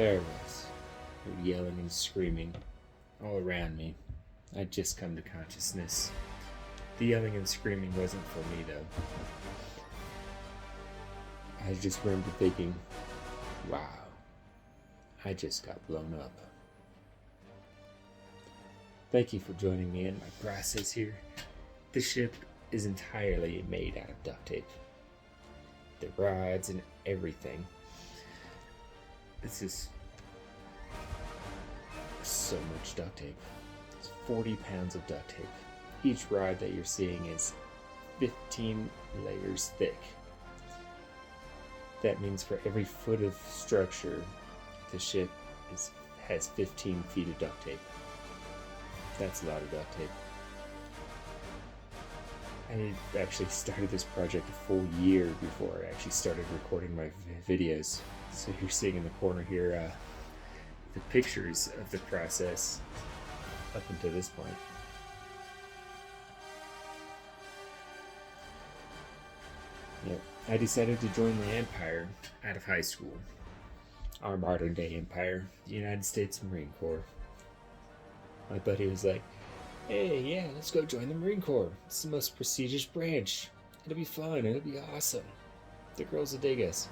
There I was, yelling and screaming all around me. I'd just come to consciousness. The yelling and screaming wasn't for me, though. I just remember thinking, wow, I just got blown up. Thank you for joining me in my process here. The ship is entirely made out of duct tape. The rods and everything. This is so much duct tape. It's 40 pounds of duct tape. Each rod that you're seeing is 15 layers thick. That means for every foot of structure, the ship has 15 feet of duct tape. That's a lot of duct tape. I actually started this project a full year before I actually started recording my videos. So you're seeing in the corner here the pictures of the process up until this point. Yep. I decided to join the Empire out of high school. Our modern day empire, the United States Marine Corps. My buddy was like, hey, yeah, let's go join the Marine Corps. It's the most prestigious branch. It'll be fun, it'll be awesome. The girls will dig us.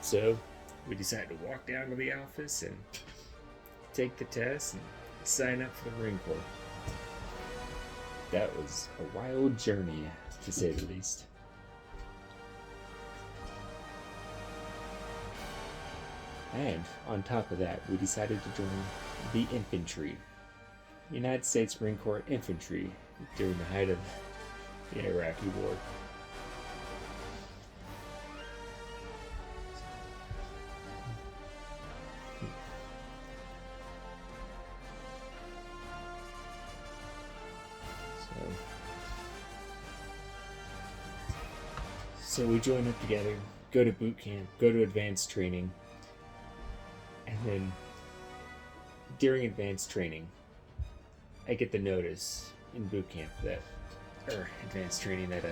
So, we decided to walk down to the office and take the test and sign up for the Marine Corps. That was a wild journey, to say the least. And on top of that, we decided to join the infantry. United States Marine Corps infantry during the height of the Iraqi War. So we join up together, go to boot camp, go to advanced training, and then during advanced training, I get the notice in boot camp or advanced training that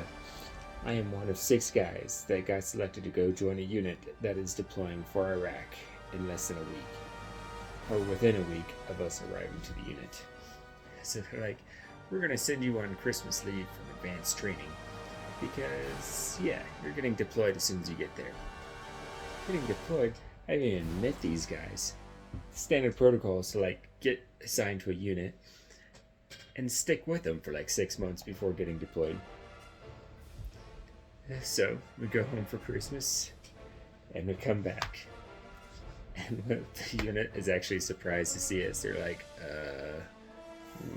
I am one of 6 guys that got selected to go join a unit that is deploying for Iraq in less than a week, or within a week of us arriving to the unit. So they're like, we're gonna send you on Christmas leave from advanced training because, yeah, you're getting deployed as soon as you get there. Getting deployed? I haven't even met these guys. Standard protocol is to get assigned to a unit and stick with them for 6 months before getting deployed. So we go home for Christmas and we come back, and the unit is actually surprised to see us. They're like,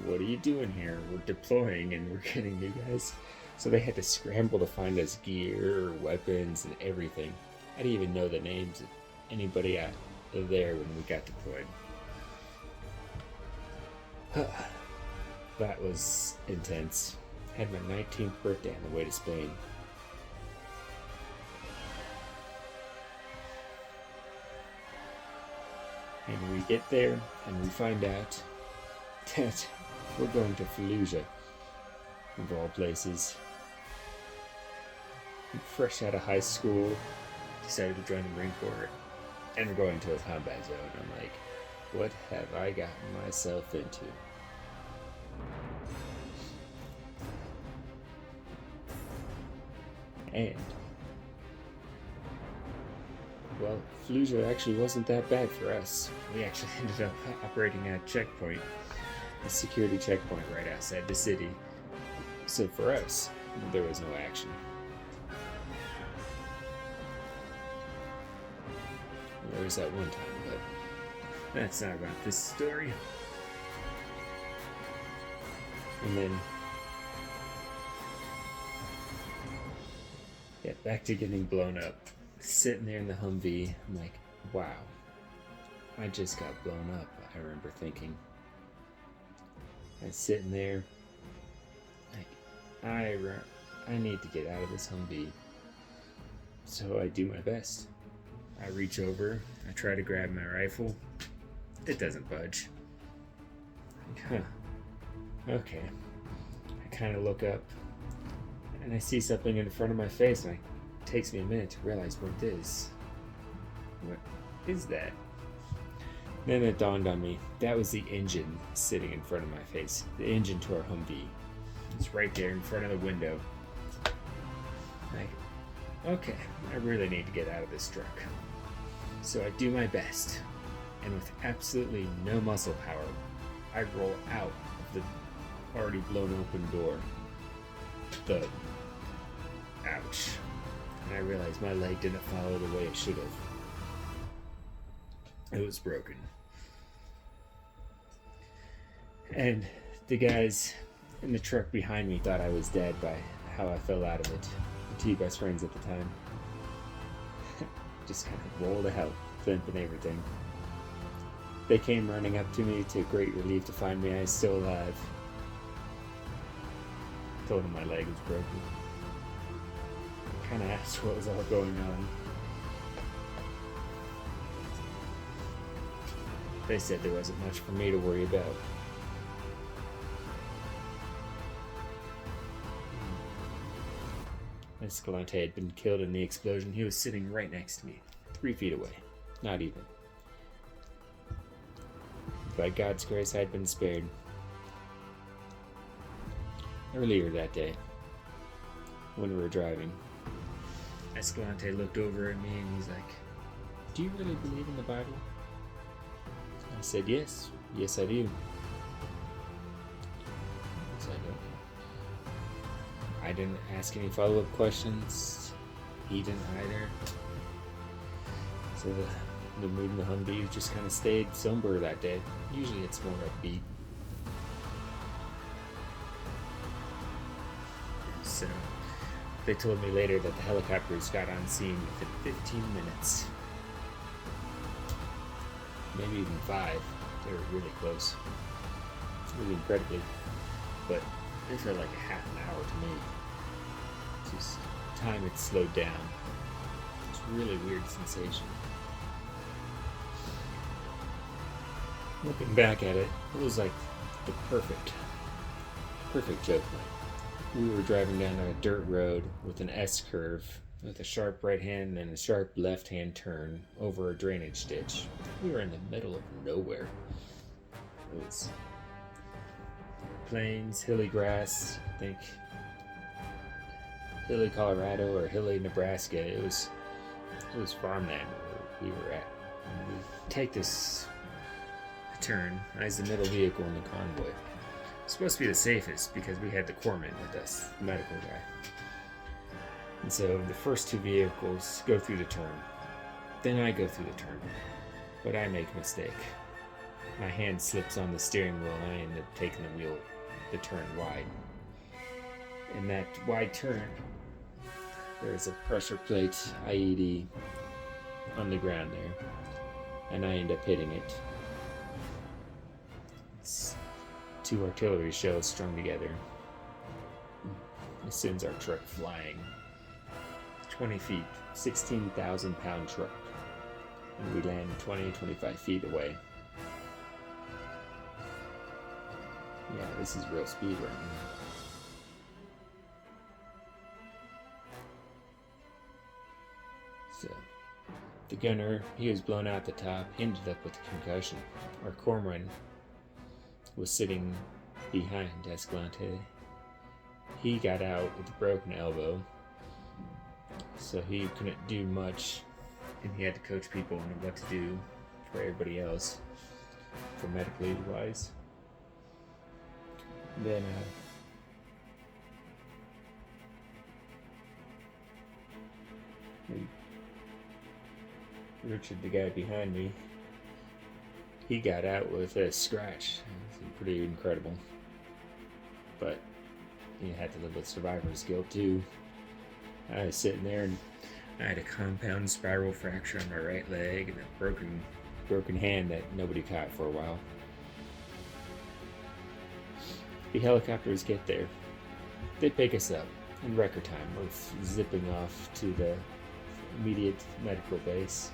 what are you doing here? We're deploying and we're getting you guys. So they had to scramble to find us gear, weapons, and everything. I didn't even know the names of anybody out there when we got deployed. That was intense. Had my 19th birthday on the way to Spain. And we get there and we find out that we're going to Fallujah, of all places. Fresh out of high school, decided to join the Marine Corps, and we're going to a combat zone. I'm like, what have I gotten myself into? And, well, Fallujah actually wasn't that bad for us. We actually ended up operating at a checkpoint, a security checkpoint right outside the city. So for us, there was no action. There was that one time, but that's not about this story. And then, yeah, back to getting blown up. Sitting there in the Humvee, I'm like, wow, I just got blown up, I remember thinking. I was sitting there, like, I need to get out of this Humvee. So I do my best. I reach over, I try to grab my rifle. It doesn't budge. Huh. Okay. I kind of look up, and I see something in front of my face, and it takes me a minute to realize what it is. What is that? Then it dawned on me that was the engine sitting in front of my face. The engine to our Humvee. It's right there in front of the window. Okay, I really need to get out of this truck. So I do my best, and with absolutely no muscle power, I roll out of the already blown open door. Thud. Ouch. And I realized my leg didn't follow the way it should have. It was broken. And the guys in the truck behind me thought I was dead by how I fell out of it. The two best friends at the time. Just kind of rolled out, limp and everything. They came running up to me to great relief to find me. I was still alive. Told them my leg was broken. Kind of asked what was all going on. They said there wasn't much for me to worry about. Escalante had been killed in the explosion. He was sitting right next to me, 3 feet away. Not even. By God's grace, I had been spared. Earlier that day, when we were driving, Escalante looked over at me and he's like, "Do you really believe in the Bible?" I said, "Yes. Yes, I do." I said, "Okay." I didn't ask any follow-up questions. He didn't either. So the mood in the Humvee just kind of stayed somber that day. Usually it's more upbeat. So they told me later that the helicopters got on scene within 15 minutes. Maybe even 5. They were really close. Really incredibly. But it felt like a half an hour to me. Just time had slowed down. It's a really weird sensation. Looking back at it, it was like the perfect joke. We were driving down a dirt road with an S-curve with a sharp right hand and a sharp left hand turn over a drainage ditch. We were in the middle of nowhere. It was plains, hilly grass, I think hilly Colorado or hilly Nebraska. It was farmland where we were at. And we take this turn. I was the middle vehicle in the convoy. It's supposed to be the safest because we had the corpsman with us, the medical guy. And so the first 2 vehicles go through the turn. Then I go through the turn. But I make a mistake. My hand slips on the steering wheel and I end up taking the turn wide. In that wide turn, there's a pressure plate IED on the ground there. And I end up hitting it. It's 2 artillery shells strung together. It sends our truck flying 20 feet, 16,000 pound truck. And we land 20-25 feet away. Yeah, this is real speed right now. So, the gunner, he was blown out the top, ended up with a concussion. Our corpsman was sitting behind Escalante. He got out with a broken elbow, so he couldn't do much, and he had to coach people on what to do for everybody else, for medical aid wise. Then Richard, the guy behind me, he got out with a scratch. It's pretty incredible. But he had to live with survivor's guilt too. I was sitting there and I had a compound spiral fracture on my right leg and a broken hand that nobody caught for a while. The helicopters get there. They pick us up in record time. We're zipping off to the immediate medical base.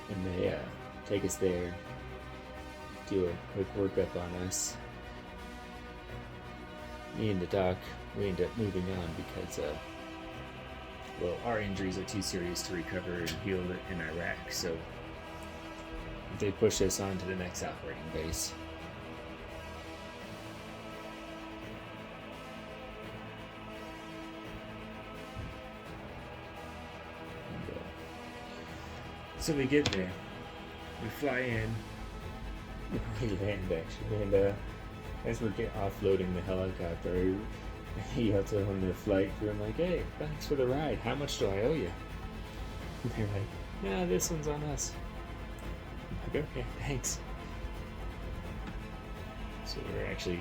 And they take us there, do a quick workup on us. Me and the doc, we end up moving on because Well, our injuries are too serious to recover and heal in Iraq, so they push us on to the next operating base. So we get there. We fly in. We land, actually. And as we're offloading the helicopter, he yelled to on the flight crew, I'm like, hey, thanks for the ride. How much do I owe you? And they're like, yeah, this one's on us. I'm like, okay, thanks. So we're actually...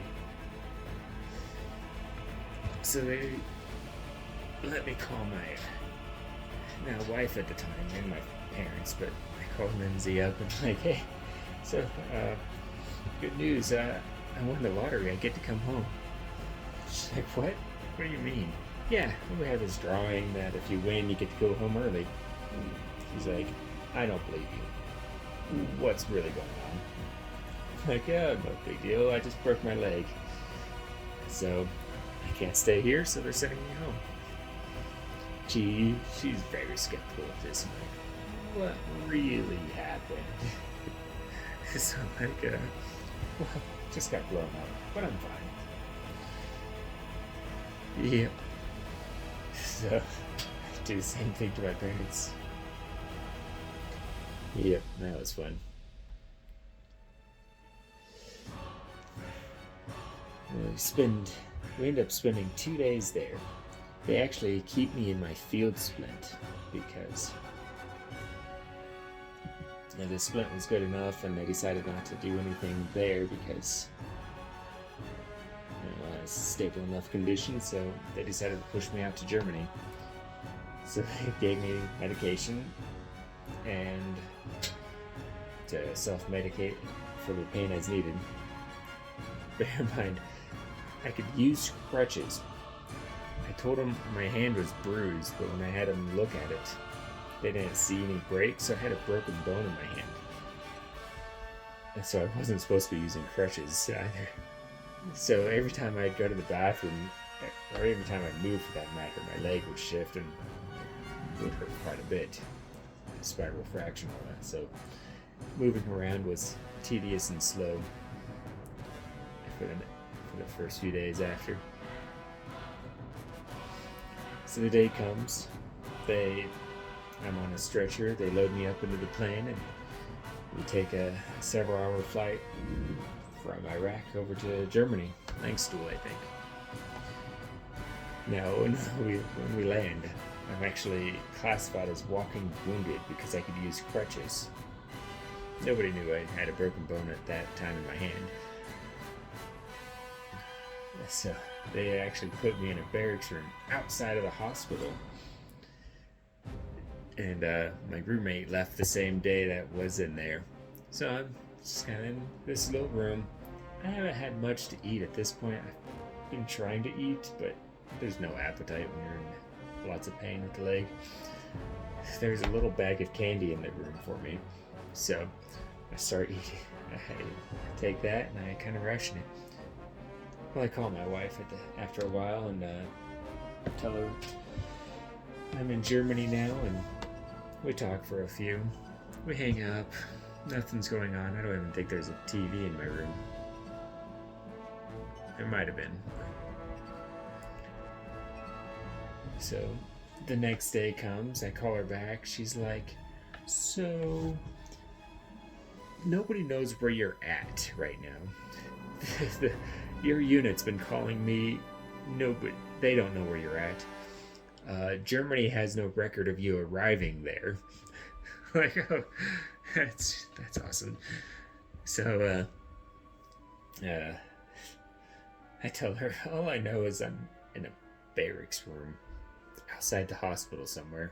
So they let me call my wife at the time and my parents, but I called Lindsay up and like, hey, so good news, I won the lottery, I get to come home. She's like, what? What do you mean? Yeah, we have this drawing that if you win, you get to go home early. She's like, I don't believe you. What's really going on? I'm like, yeah, no big deal, I just broke my leg. So I can't stay here, so they're sending me home. She's very skeptical of this. I'm like, what really happened? So I'm like, well, just got blown up, but I'm fine. Yep. So I do the same thing to my parents. Yep, that was fun. We end up spending 2 days there. They actually keep me in my field splint because the splint was good enough, and they decided not to do anything there because it's a stable enough condition, so they decided to push me out to Germany. So they gave me medication and to self-medicate for the pain as needed. Bear in mind, I could use crutches. I told them my hand was bruised, but when I had them look at it, they didn't see any breaks, so I had a broken bone in my hand. And so I wasn't supposed to be using crutches either. So every time I'd go to the bathroom, or every time I'd move for that matter, my leg would shift and would hurt quite a bit. Spiral fracture and all that. So moving around was tedious and slow for the first few days after. So the day comes, I'm on a stretcher, they load me up into the plane, and we take a several-hour flight from Iraq over to Germany, Langstuhl, I think. Now, when we land, I'm actually classified as walking wounded because I could use crutches. Nobody knew I had a broken bone at that time in my hand. So they actually put me in a barracks room outside of the hospital. And my roommate left the same day that was in there. So I'm just kind of in this little room. I haven't had much to eat at this point. I've been trying to eat, but there's no appetite when you're in lots of pain with the leg. There's a little bag of candy in the room for me. So I start eating. I take that and I kind of ration it. Well, I call my wife after a while and tell her I'm in Germany now, and we talk for a few. We hang up. Nothing's going on. I don't even think there's a TV in my room. There might have been. So the next day comes. I call her back. She's like, so nobody knows where you're at right now. Your unit's been calling me. Nobody, they don't know where you're at. Germany has no record of you arriving there. Like, oh, that's awesome. So, I tell her, all I know is I'm in a barracks room outside the hospital somewhere.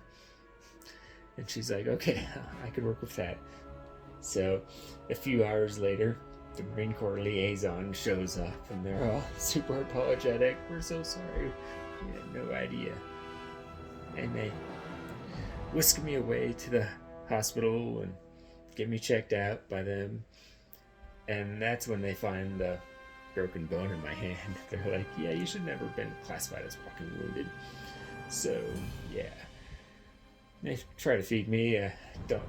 And she's like, okay, I could work with that. So, a few hours later, the Marine Corps liaison shows up, and they're all super apologetic. We're so sorry. We had no idea. And they whisk me away to the hospital and get me checked out by them. And that's when they find the broken bone in my hand. They're like, yeah, you should never have been classified as walking wounded. So, yeah. They try to feed me.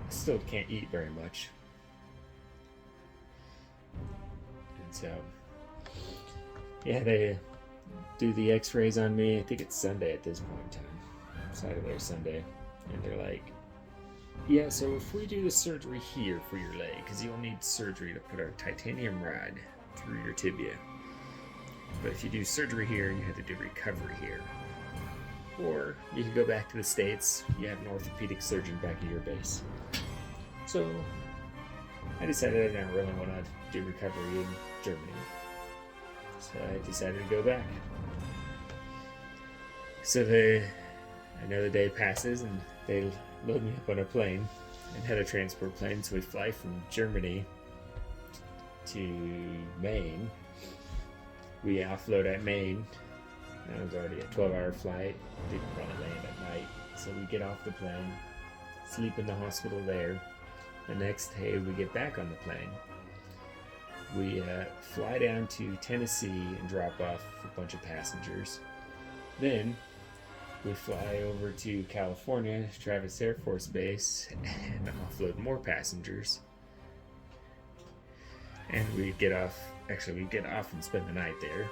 Still can't eat very much. And so, yeah, they do the X-rays on me. I think it's Sunday at this point in time, Saturday or Sunday, and they're like, "Yeah, so if we do the surgery here for your leg, because you'll need surgery to put a titanium rod through your tibia. But if you do surgery here, you have to do recovery here. Or you can go back to the States. You have an orthopedic surgeon back at your base." So I decided I didn't really want to do recovery in Germany. So I decided to go back. So I know the day passes and they load me up on a plane and had a transport plane. So we fly from Germany to Maine. We offload at Maine. That was already a 12-hour flight. Didn't really land at night. So we get off the plane, sleep in the hospital there. The next day we get back on the plane. We fly down to Tennessee and drop off a bunch of passengers. Then we fly over to California, Travis Air Force Base, and offload more passengers. And we get off and spend the night there.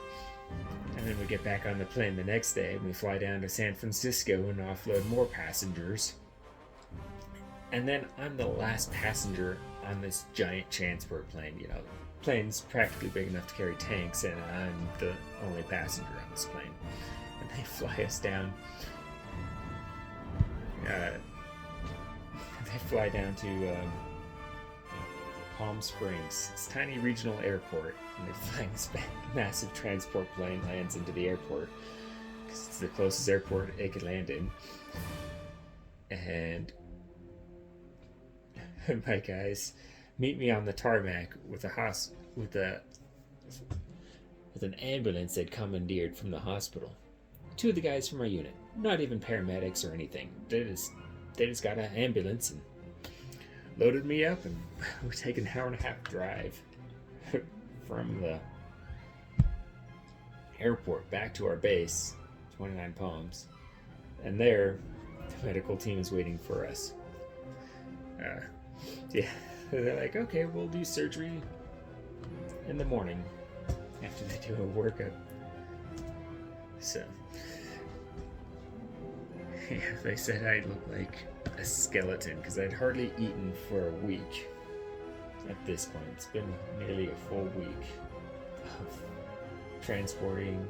And then we get back on the plane the next day and we fly down to San Francisco and offload more passengers. And then I'm the last passenger on this giant transport plane. You know, plane's practically big enough to carry tanks, and I'm the only passenger on this plane. And they fly us down. They fly down to Palm Springs. It's a tiny regional airport, and they fly this massive transport plane lands into the airport because it's the closest airport it could land in. And my guys meet me on the tarmac with an ambulance they'd commandeered from the hospital. Two of the guys from our unit, not even paramedics or anything. They just got an ambulance and loaded me up, and we take an hour and a half drive from the airport back to our base, 29 Palms. And there, the medical team is waiting for us. They're like, "Okay, we'll do surgery in the morning after they do a workup." So, yeah, they said I looked like a skeleton because I'd hardly eaten for a week at this point. It's been nearly a full week of transporting,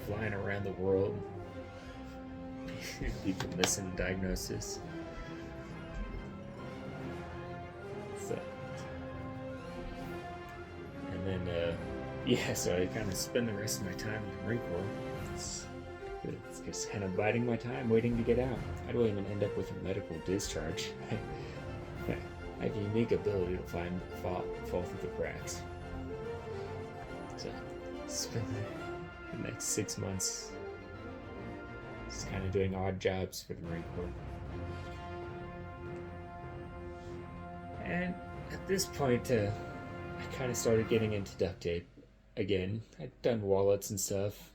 flying around the world, people missing diagnosis. So, and then, so I kind of spend the rest of my time in the Marine Corps. It's just kind of biding my time, waiting to get out. I don't even end up with a medical discharge. I have a unique ability to fall through the cracks. So, spend the next 6 months just kind of doing odd jobs for the Marine Corps. And at this point, I kind of started getting into duct tape again. I'd done wallets and stuff.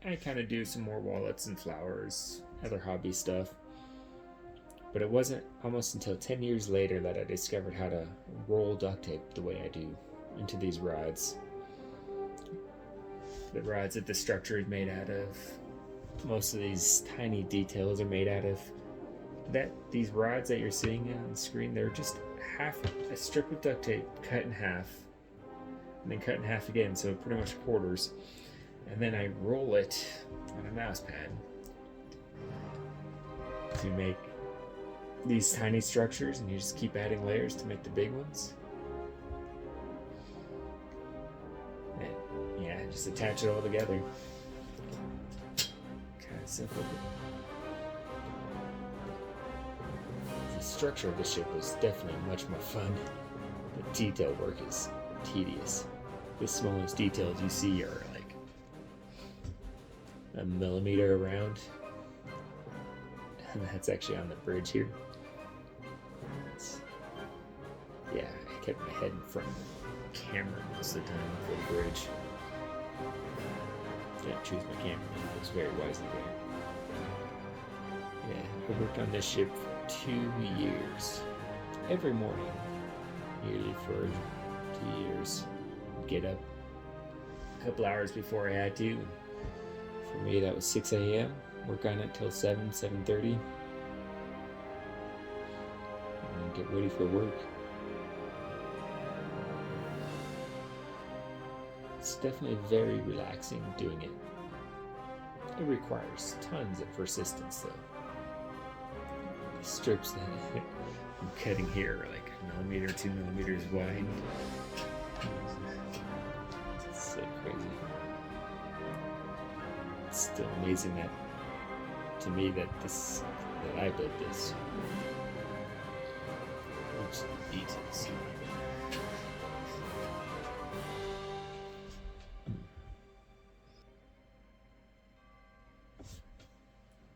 I kind of do some more wallets and flowers, other hobby stuff. But it wasn't almost until 10 years later that I discovered how to roll duct tape the way I do into these rods. The rods that the structure is made out of. Most of these tiny details are made out of. These rods that you're seeing on the screen, they're just a strip of duct tape cut in half. And then cut in half again, so pretty much quarters. And then I roll it on a mouse pad to make these tiny structures, and you just keep adding layers to make the big ones. And yeah, just attach it all together. Kind of simple. The structure of the ship was definitely much more fun. The detail work is tedious. The smallest details you see are like a millimeter around, and that's actually on the bridge here. I kept my head in front of the camera most of the time for the bridge. Didn't choose my camera, I was very wisely there. Yeah, I worked on this ship for 2 years. Every morning, nearly for 2 years. Get up a couple hours before I had to. For me, that was 6 a.m. Work on it till 7:30. And then get ready for work. It's definitely very relaxing doing it. It requires tons of persistence, though. The strips that I'm cutting here are like 1 millimeter, 2 millimeters wide. It's so crazy. It's still amazing that, to me, that I built this. Watch the details.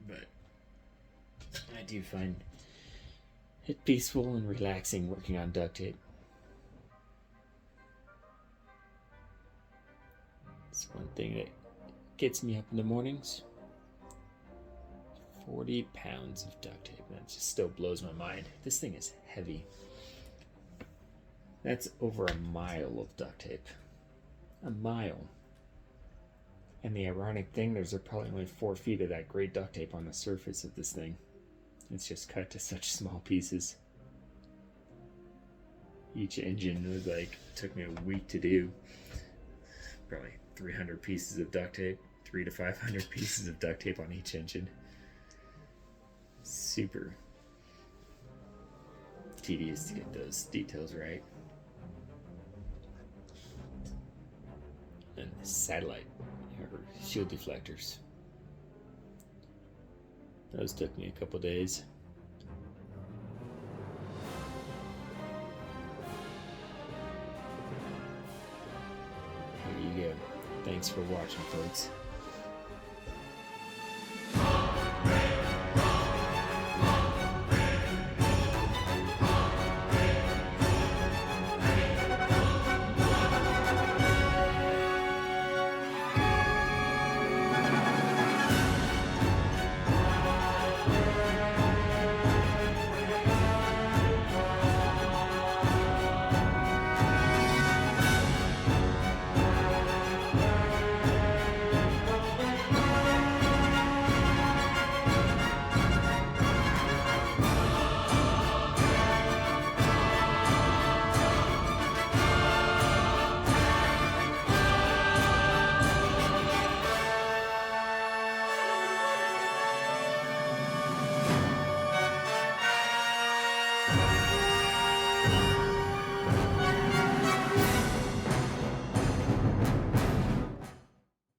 But I do find it peaceful and relaxing working on duct tape. It's one thing that gets me up in the mornings. 40 pounds of duct tape. That just still blows my mind. This thing is heavy. That's over a mile of duct tape. A mile. And the ironic thing, there's probably only 4 feet of that gray duct tape on the surface of this thing. It's just cut to such small pieces. Each engine was took me a week to do. Probably 300 pieces of duct tape, 300 to 500 pieces of duct tape on each engine. Super tedious to get those details right. And satellite or shield deflectors. Those took me a couple days. There you go. Thanks for watching, folks.